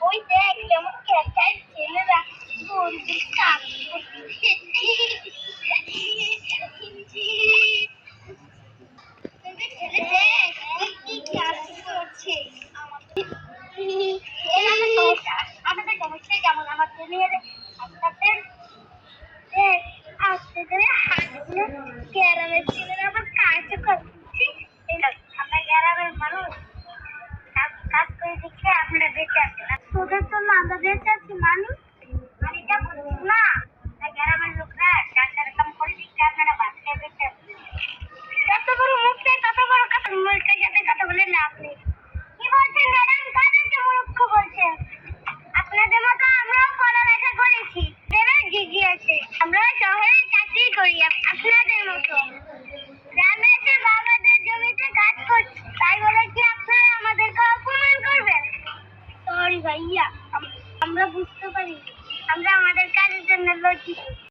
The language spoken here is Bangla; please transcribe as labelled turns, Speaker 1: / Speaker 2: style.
Speaker 1: ওই দেখ কেমন ক্যাচায় ছেলেরা গরিবের কাজ করছে। আমাদের সমস্যা কেমন আমাদের নিয়ে আস্তে করে হাঁটগুলো গ্রামের ছেলেরা আবার কাজ করছি। আমরা গ্রামের মানুষ কাজ করে দিচ্ছে আপনারা বেঁচে আছেন আর তোদের জন্য আমরা বেঁচে আছি মানুষ আমি যা বলছি না গ্রামের লোকরা চাষের কাম করে দিচ্ছে আপনারা ভাত খেয়ে বেঁচে আছেন। যত বড় মুখ নেই তত বড় কথা মুখের সাথে কথা বলে লাভ নেই। কি বলছেন ম্যাডাম কাদেরকে মূর্খ বলছেন? আপনাদের মতো আমরাও পড়ালেখা করেছি ডিগ্রি আছে আমরা শহরে চাকরি করি আপনাদের মতো গ্রামে এসে বাবাদের জমিতে কাজ করছি তাই বলে কি আপনারা আমাদেরকে অপমান করবেন? সরি ভাইয়া আমরা বুঝতে পারি আমরা আমাদের কাজের জন্য লজ্জিত।